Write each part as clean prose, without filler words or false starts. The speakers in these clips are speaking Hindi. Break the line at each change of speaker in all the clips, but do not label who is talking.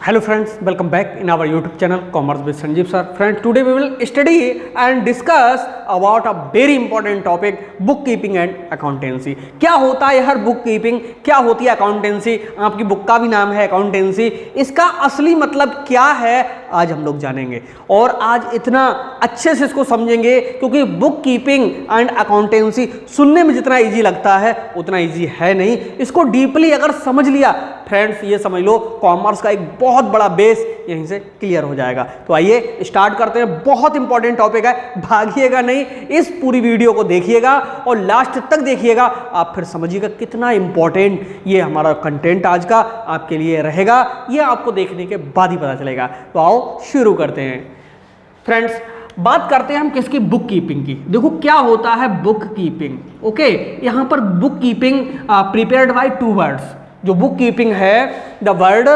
Hello friends, welcome back in our YouTube channel Commerce with Sanjeev sir. Friends, today we will study and discuss about a very important topic, bookkeeping and accountancy. क्या होता है यार bookkeeping, क्या होती है accountancy? आपकी बुक का भी नाम है accountancy. इसका असली मतलब क्या है आज हम लोग जानेंगे और आज इतना अच्छे से इसको समझेंगे क्योंकि बुक कीपिंग एंड अकाउंटेंसी सुनने में जितना इजी लगता है उतना इजी है नहीं। इसको डीपली अगर समझ लिया फ्रेंड्स, ये समझ लो कॉमर्स का एक बहुत बड़ा बेस यहीं से क्लियर हो जाएगा। तो आइए स्टार्ट करते हैं। बहुत इंपॉर्टेंट टॉपिक है, भागिएगा नहीं, इस पूरी वीडियो को देखिएगा और लास्ट तक देखिएगा, आप फिर समझिएगा कितना इंपॉर्टेंट ये हमारा कंटेंट आज का आपके लिए रहेगा। ये आपको देखने के बाद ही पता चलेगा। तो आओ शुरू करते हैं। फ्रेंड्स, बात करते हैं हम किसकी, बुक कीपिंग की। देखो क्या होता है बुक कीपिंग। ओके, यहां पर book keeping prepared by two words. जो बुक कीपिंग है, the word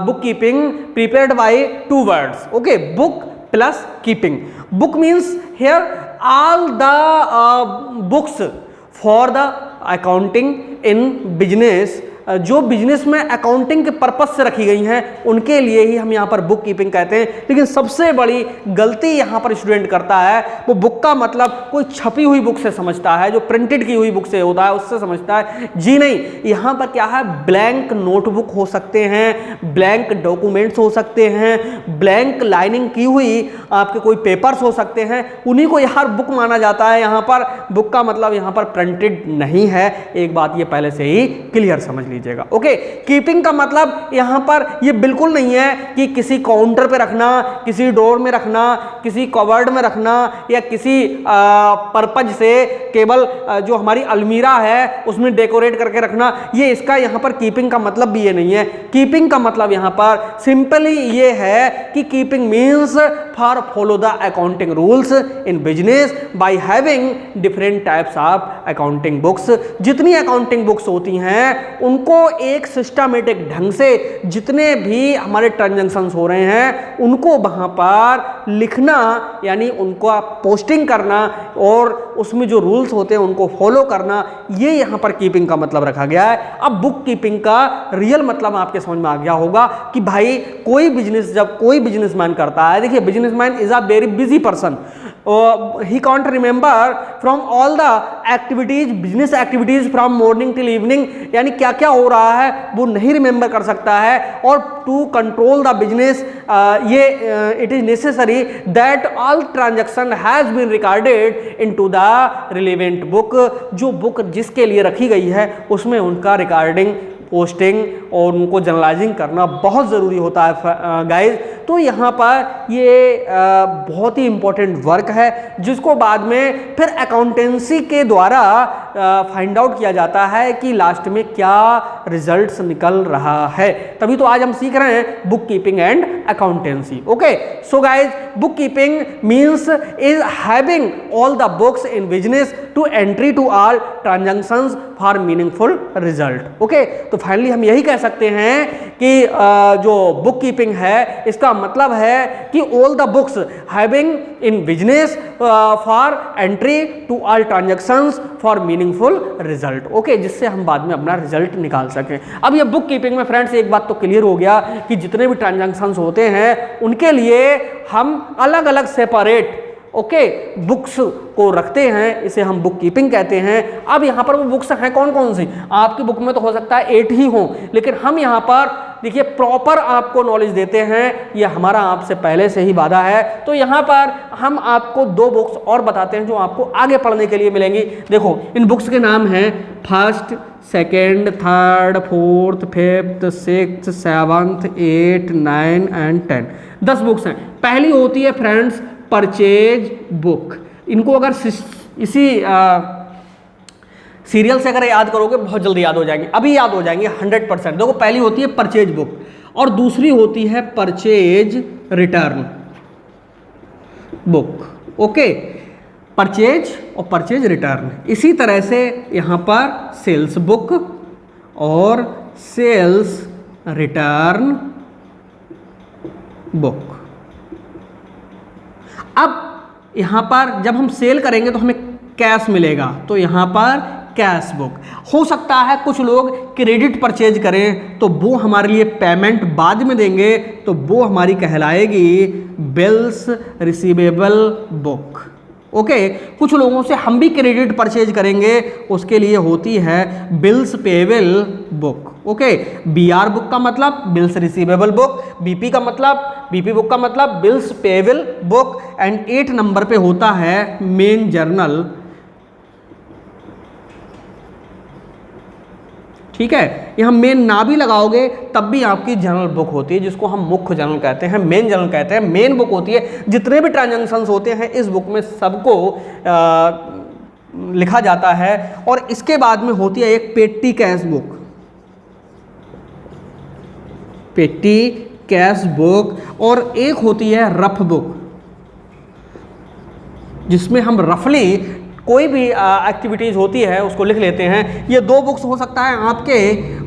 book keeping prepared by two words. Okay, book plus keeping. Book means here all the books for the accounting in business. जो बिजनेस में अकाउंटिंग के पर्पस से रखी गई हैं उनके लिए ही हम यहाँ पर बुक कीपिंग कहते हैं। लेकिन सबसे बड़ी गलती यहाँ पर स्टूडेंट करता है, वो बुक का मतलब कोई छपी हुई बुक से समझता है, जो प्रिंटेड की हुई बुक से होता है उससे समझता है। जी नहीं, यहाँ पर क्या है, ब्लैंक नोटबुक हो सकते हैं, ब्लैंक डॉक्यूमेंट्स हो सकते हैं, ब्लैंक लाइनिंग की हुई आपके कोई पेपर्स हो सकते हैं, उन्हीं को यार बुक माना जाता है। यहाँ पर बुक का मतलब यहाँ पर प्रिंटेड नहीं है। एक बात ये पहले से ही क्लियर समझ लीजिएगा। ओके, कीपिंग का मतलब यहां पर ये बिल्कुल नहीं है कि किसी काउंटर पे रखना, किसी डोर में रखना, किसी कवर्ड में रखना या किसी पर्पज से केवल जो हमारी अलमीरा है उसमें डेकोरेट करके रखना। ये इसका यहां पर कीपिंग का मतलब भी ये नहीं है। कीपिंग का मतलब यहां पर सिंपली ये है कि keeping means for follow the accounting rules in business by having different types of accounting books. जितनी अकाउंटिंग बुक्स होती हैं उनको एक सिस्टमेटिक ढंग से जितने भी हमारे ट्रांजैक्शंस हो रहे हैं उनको वहां पर लिखना, यानी उनको पोस्टिंग करना और उसमें जो रूल्स होते हैं उनको फॉलो करना, ये यहां पर कीपिंग का मतलब रखा गया है। अब बुक कीपिंग का रियल मतलब आपके समझ में आ गया होगा कि भाई कोई बिजनेस, जब कोई बिजनेसमैन करता है, देखिए businessman is a very busy person, he can't remember from all the activities, business activities from morning till evening, यानी क्या क्या हो रहा है वो नहीं रिमेंबर कर सकता है। और टू कंट्रोल द बिजनेस ये it is necessary that all transaction has been recorded into the relevant book. जो बुक जिसके लिए रखी गई है उसमें उनका रिकॉर्डिंग, पोस्टिंग और उनको जर्नलाइजिंग करना बहुत ज़रूरी होता है गाइज। तो यहाँ पर ये बहुत ही इम्पोर्टेंट वर्क है जिसको बाद में फिर अकाउंटेंसी के द्वारा फाइंड आउट किया जाता है कि लास्ट में क्या रिजल्ट्स निकल रहा है। तभी तो आज हम सीख रहे हैं book keeping and accountancy. Okay, so guys, book keeping means is having all the books in business to entry to all transactions for meaningful result. Okay, तो फाइनली हम यही कह सकते हैं कि जो बुक कीपिंग है इसका मतलब है कि all the books having in business for entry to all transactions for meaningful result. Okay, जिससे हम बाद में अपना रिजल्ट निकाल सकें। अब ये बुक कीपिंग में फ्रेंड्स एक बात तो क्लियर हो गया कि जितने भी ट्रांजैक्शंस होते हैं उनके लिए हम अलग अलग सेपरेट बुक्स को रखते हैं, इसे हम बुक कीपिंग कहते हैं। अब यहाँ पर वो बुक्स हैं कौन कौन सी, आपकी बुक में तो हो सकता है 8 ही हों, लेकिन हम यहाँ पर देखिए प्रॉपर आपको नॉलेज देते हैं, ये हमारा आपसे पहले से ही वादा है। तो यहाँ पर हम आपको 2 बुक्स और बताते हैं जो आपको आगे पढ़ने के लिए मिलेंगी। देखो, इन बुक्स के नाम हैं first, second, third, fourth, fifth, sixth, seventh, 8, 9 and 10। 10 books हैं। पहली होती है फ्रेंड्स परचेज बुक। इनको अगर इसी सीरियल से अगर याद करोगे बहुत जल्दी याद हो जाएंगे, अभी याद हो जाएंगे 100%। देखो, पहली होती है परचेज बुक और दूसरी होती है purchase return book. Okay, purchase और परचेज रिटर्न। इसी तरह से यहाँ पर सेल्स बुक और सेल्स रिटर्न बुक। अब यहाँ पर जब हम सेल करेंगे तो हमें कैश मिलेगा, तो यहाँ पर कैश बुक। हो सकता है कुछ लोग क्रेडिट परचेज करें तो वो हमारे लिए पेमेंट बाद में देंगे, तो वो हमारी कहलाएगी बिल्स रिसीवेबल बुक। ओके, कुछ लोगों से हम भी क्रेडिट परचेज करेंगे, उसके लिए होती है bills payable book. Okay, BR book का मतलब bills receivable book, BP book का मतलब bills payable book, and 8 number पे होता है मेन जर्नल। ठीक है, यहां मेन ना भी लगाओगे तब भी आपकी जनरल बुक होती है, जिसको हम मुख्य जनरल कहते हैं, मेन जनरल कहते हैं। मेन बुक होती है, जितने भी ट्रांजैक्शंस होते हैं इस बुक में सबको लिखा जाता है। और इसके बाद में होती है एक पेटी कैश बुक, पेटी कैश बुक, और एक होती है रफ बुक, जिसमें हम रफली कोई भी एक्टिविटीज़ होती है उसको लिख लेते हैं। ये 2 बुक्स हो सकता है आपके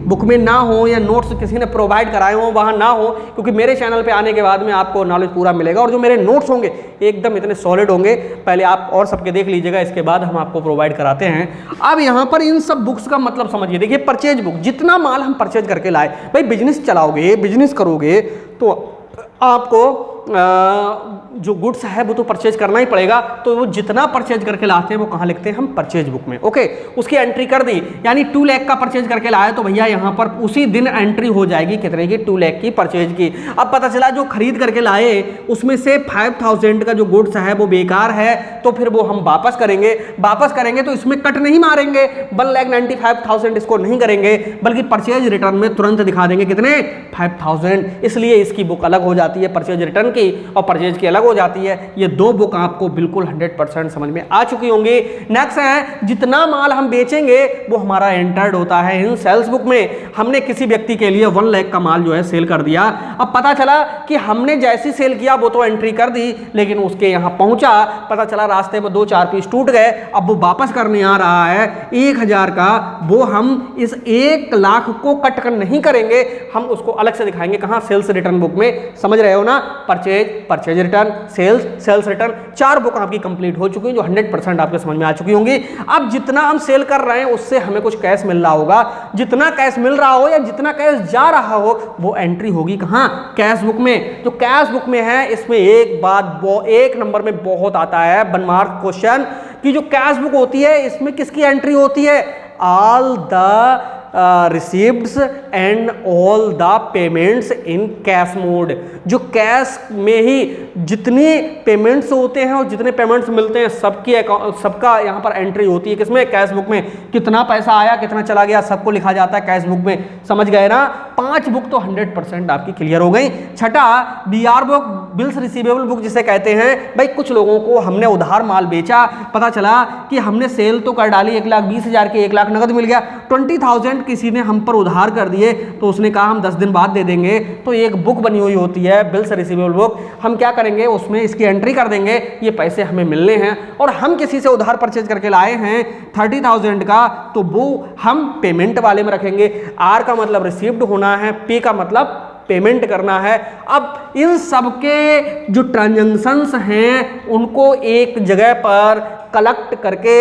बुक में ना हो, या नोट्स किसी ने प्रोवाइड कराए हो वहाँ ना हो, क्योंकि मेरे चैनल पे आने के बाद में आपको नॉलेज पूरा मिलेगा, और जो मेरे नोट्स होंगे एकदम इतने सॉलिड होंगे। पहले आप और सबके देख लीजिएगा, इसके बाद हम आपको प्रोवाइड कराते हैं। अब यहाँ पर इन सब बुक्स का मतलब समझिए। देखिए, परचेज बुक, जितना माल हम परचेज करके लाए, भाई बिजनेस चलाओगे, बिजनेस करोगे तो आपको जो गुड्स है वो तो परचेज करना ही पड़ेगा, तो वो जितना परचेज करके लाते हैं वो कहाँ लिखते हैं हम परचेज बुक में। ओके, उसकी एंट्री कर दी, यानी 2 लाख का परचेज करके लाया तो भैया यहाँ पर उसी दिन एंट्री हो जाएगी कितने की, 2 लाख की परचेज की। अब पता चला जो खरीद करके लाए उसमें से 5000 का जो गुड्स है वो बेकार है, तो फिर वो हम वापस करेंगे तो इसमें कट नहीं मारेंगे, 1,95,000 इसको नहीं करेंगे, बल्कि परचेज रिटर्न में तुरंत दिखा देंगे कितने, 5000। इसलिए इसकी बुक अलग हो जाती है परचेज रिटर्न की, और परचेज की अलग हो जाती है। ये 2 बुक आपको बिल्कुल 100% समझ में आ चुकी होंगी। नेक्स्ट है, जितना माल हम बेचेंगे वो हमारा एंटर्ड होता है इन सेल्स बुक में। हमने किसी व्यक्ति के लिए 1 लाख का माल जो है सेल कर दिया, अब पता चला कि हमने जैसी सेल किया वो तो एंट्री कर दी, लेकिन उसके यहाँ पहुंचा, पता चला रास्ते में 2-4 पीस टूट गए, अब वो वापस करने आ रहा है 1000 का, वो हम इस 1 लाख को कट कर नहीं करेंगे, हम उसको अलग से दिखाएंगे। कहाँ, सेल्स रिटर्न बुक में। समझ रहे हो ना, purchase return, sales return, 4 book आपकी कंप्लीट हो चुकी हैं, जो 100% आपके समझ में आ चुकी होंगी। अब जितना हम सेल कर रहे हैं उससे हमें कुछ कैश मिल रहा होगा, जितना कैश मिल रहा हो या जितना कैश जा रहा हो वो एंट्री होगी कहाँ, कैश बुक में। जो कैश बुक में है इसमें एक बात, वो 1 नंबर में बहुत आता है 1 मार्क क्वेश्चन, कि जो कैश बुक होती है इसमें किसकी एंट्री होती है, all the receiveds and all the payments in cash mode. जो कैश में ही जितनी पेमेंट्स होते हैं और जितने पेमेंट्स मिलते हैं सबका यहाँ पर एंट्री होती है किसमें, कैश बुक में। कितना पैसा आया, कितना चला गया, सबको लिखा जाता है कैश बुक में। समझ गए ना, 5 बुक तो 100% आपकी क्लियर हो गई। छठा, BR book, bills receivable book जिसे कहते हैं। भाई कुछ लोगों को हमने उधार माल बेचा, पता चला कि हमने सेल तो कर डाली 1,20,000 की, 1 लाख नगद मिल गया, 20,000 किसी ने हम पर उधार कर दिए, तो उसने कहा हम 10 दिन बाद दे देंगे, तो एक बुक बनी हुई होती है बिल्स रिसीवेबल बुक। हम क्या करेंगे, उसमें इसकी एंट्री कर देंगे, ये पैसे हमें मिलने हैं और हम किसी से उधार परचेज करके लाए हैं 30,000 का, तो वो हम पेमेंट वाले में रखेंगे। आर का मतलब रिसीव्ड होना है, पी का मतलब पेमेंट करना है। अब इन सब के जो ट्रांजैक्शंस हैं उनको एक जगह पर कलेक्ट करके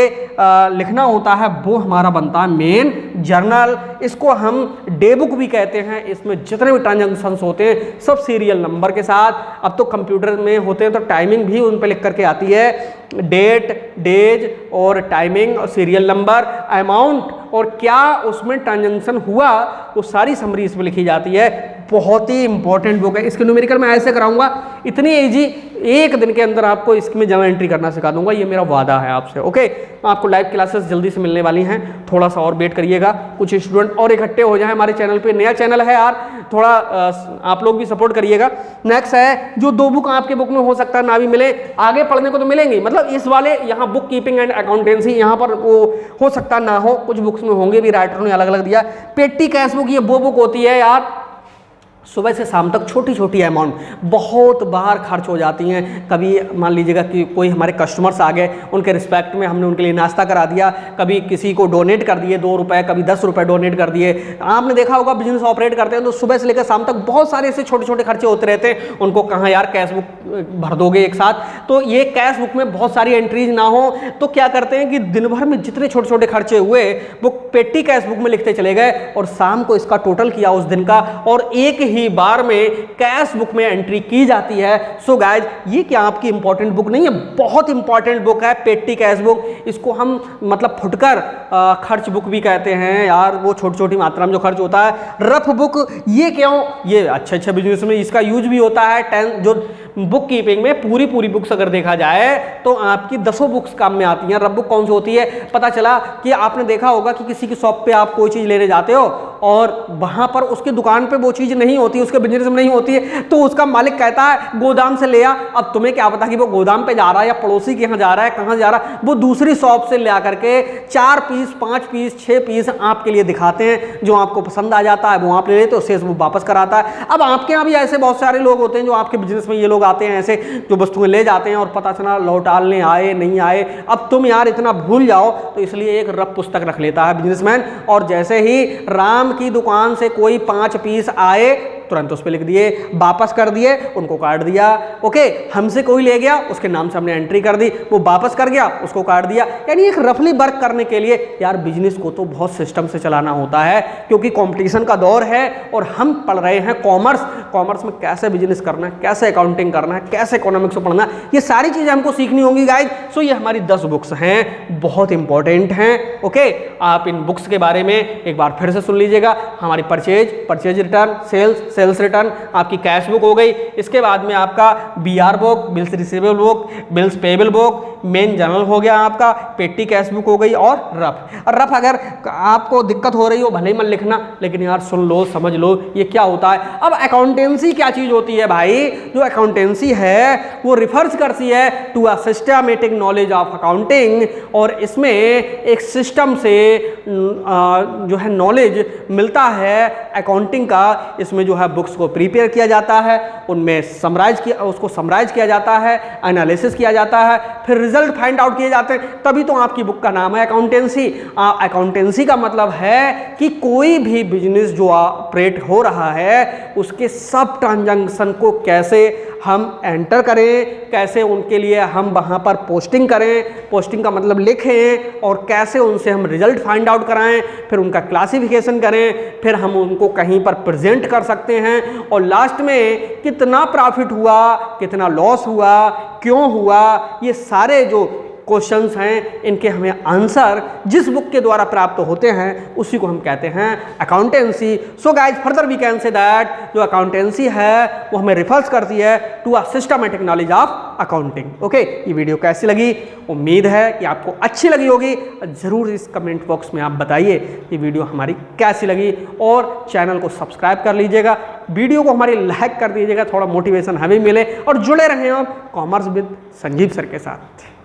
लिखना होता है, वो हमारा बनता है मेन जर्नल। इसको हम डे बुक भी कहते हैं। इसमें जितने भी ट्रांजैक्शंस होते हैं सब सीरियल नंबर के साथ। अब तो कंप्यूटर में होते हैं तो टाइमिंग भी उन पर लिख करके आती है, डेट, डेज और टाइमिंग और सीरियल नंबर, अमाउंट और क्या उसमें ट्रांजैक्शन हुआ, वो सारी समरी इसमें लिखी जाती है। बहुत ही इंपॉर्टेंट बुक है। इसके न्यूमेरिकल मैं ऐसे कराऊंगा, इतनी इजी, 1 दिन के अंदर आपको इसमें जमा एंट्री करना सिखा दूंगा, ये मेरा वादा है आपसे। ओके, आपको लाइव क्लासेस जल्दी से मिलने वाली हैं, थोड़ा सा और वेट करिएगा, कुछ स्टूडेंट और इकट्ठे हो जाए हमारे चैनल पे। नया चैनल है यार, थोड़ा आप लोग भी सपोर्ट करिएगा। नेक्स्ट है, जो 2 बुक आपके बुक में हो सकता है ना भी मिले, आगे पढ़ने को तो मिलेंगी, मतलब इस वाले यहाँ बुक कीपिंग एंड अकाउंटेंसी यहाँ पर वो हो सकता ना हो, कुछ बुक्स में होंगे भी, राइटर ने अलग अलग दिया। पेटी कैश बुक, ये वो बुक होती है यार, सुबह से शाम तक छोटी छोटी अमाउंट बहुत बार खर्च हो जाती हैं। कभी मान लीजिएगा कि कोई हमारे कस्टमर्स आ गए, उनके रिस्पेक्ट में हमने उनके लिए नाश्ता करा दिया, कभी किसी को डोनेट कर दिए 2 रुपये, कभी 10 रुपये डोनेट कर दिए। आपने देखा होगा बिजनेस ऑपरेट करते हैं तो सुबह से लेकर शाम तक बहुत सारे ऐसे छोटे छोटे खर्चे होते रहते हैं। उनको कहाँ यार कैश बुक भर दोगे एक साथ, तो ये कैश बुक में बहुत सारी एंट्रीज ना हो तो क्या करते हैं कि दिन भर में जितने छोटे छोटे खर्चे हुए वो पेटी कैश बुक में लिखते चले गए और शाम को इसका टोटल किया उस दिन का और एक ही बार में कैश बुक में एंट्री की जाती है। सो गाइज, ये क्या आपकी इंपॉर्टेंट बुक नहीं है? बहुत इंपॉर्टेंट बुक है पेटी कैश बुक। इसको हम मतलब फुटकर खर्च बुक भी कहते हैं यार, वो छोटी छोटी मात्रा में जो खर्च होता है। रफ बुक ये क्यों? ये अच्छे बिजनेस में इसका यूज भी होता है। जो बुक कीपिंग में पूरी बुक्स अगर देखा जाए तो आपकी 10 बुक्स काम में आती हैं। रफ बुक कौन सी होती है? पता चला कि आपने देखा होगा कि किसी की शॉप पे आप कोई चीज़ लेने जाते हो और वहां पर उसकी दुकान पे वो चीज़ नहीं होती, उसके बिजनेस में नहीं होती है, तो उसका मालिक कहता है गोदाम से ले आ। अब तुम्हें क्या पता कि वो गोदाम पे जा रहा है या पड़ोसी के यहाँ जा रहा है, कहाँ जा रहा है। वो दूसरी शॉप से ले आकर के 4 पीस 5 पीस 6 पीस आपके लिए दिखाते हैं। जो आपको पसंद आ जाता है वो आप ले लेते हो, शेष वो वापस कराता है। अब आपके यहाँ भी ऐसे बहुत सारे लोग होते हैं जो आपके बिजनेस में ये लोग आते हैं ऐसे, जो वस्तुएं ले जाते हैं और पता चला लौटालने आए नहीं आए। अब तुम यार इतना भूल जाओ, तो इसलिए एक रफ पुस्तक रख लेता है बिजनेसमैन। और जैसे ही राम की दुकान से कोई 5 पीस आए तुरंत उस पर लिख दिए, वापस कर दिए, उनको काट दिया। ओके, हमसे कोई ले गया, उसके नाम से हमने एंट्री कर दी, वो वापस कर गया, उसको काट दिया। यानी एक रफली वर्क करने के लिए यार बिजनेस को तो बहुत सिस्टम से चलाना होता है, क्योंकि कंपटीशन का दौर है और हम पढ़ रहे हैं कॉमर्स में कैसे बिजनेस करना है, कैसे अकाउंटिंग करना है, कैसे इकोनॉमिक्स पढ़ना है, ये सारी चीजें हमको सीखनी होंगी गाइज। सो ये हमारी 10 बुक्स हैं, बहुत इंपॉर्टेंट हैं। ओके, आप इन बुक्स के बारे में एक बार फिर से सुन लीजिएगा। हमारी परचेज रिटर्न, सेल्स रिटर्न, आपकी कैश बुक हो गई। इसके बाद में आपका BR book, bills receivable book, bills payable book, main journal हो गया आपका, पेटी कैश बुक हो गई और रफ अगर आपको दिक्कत हो रही हो भले ही मत लिखना, लेकिन यार सुन लो, समझ लो ये क्या होता है। अब अकाउंटेंसी क्या चीज होती है भाई? जो अकाउंटेंसी है वो रिफर्स करती है to a systematic knowledge of accounting, और इसमें एक सिस्टम से जो है नॉलेज मिलता है अकाउंटिंग का। इसमें जो है बुक्स को प्रिपेयर किया जाता है, उनमें उसको समराइज किया जाता है, एनालिसिस किया जाता है, फिर रिजल्ट फाइंड आउट किए जाते हैं, तभी तो आपकी बुक का नाम है अकाउंटेंसी। अकाउंटेंसी का मतलब है कि कोई भी बिजनेस जो ऑपरेट हो रहा है उसके सब ट्रांजैक्शन को कैसे हम एंटर करें, कैसे उनके लिए हम वहाँ पर पोस्टिंग करें, पोस्टिंग का मतलब लिखें, और कैसे उनसे हम रिजल्ट फाइंड आउट कराएं, फिर उनका क्लासिफिकेशन करें, फिर हम उनको कहीं पर प्रेजेंट कर सकते हैं, और लास्ट में कितना प्रॉफिट हुआ, कितना लॉस हुआ, क्यों हुआ, ये सारे जो क्वेश्चंस हैं इनके हमें आंसर जिस बुक के द्वारा प्राप्त होते हैं उसी को हम कहते हैं accountancy. So guys, further we can say that जो अकाउंटेंसी है वो हमें रिफर्स करती है to a systematic knowledge of accounting. Okay, ये वीडियो कैसी लगी? उम्मीद है कि आपको अच्छी लगी होगी। जरूर इस कमेंट बॉक्स में आप बताइए ये वीडियो हमारी कैसी लगी, और चैनल को सब्सक्राइब कर लीजिएगा, वीडियो को हमारी लाइक कर दीजिएगा, थोड़ा मोटिवेशन हमें मिले, और जुड़े रहें आप कॉमर्स विद संजीव सर के साथ।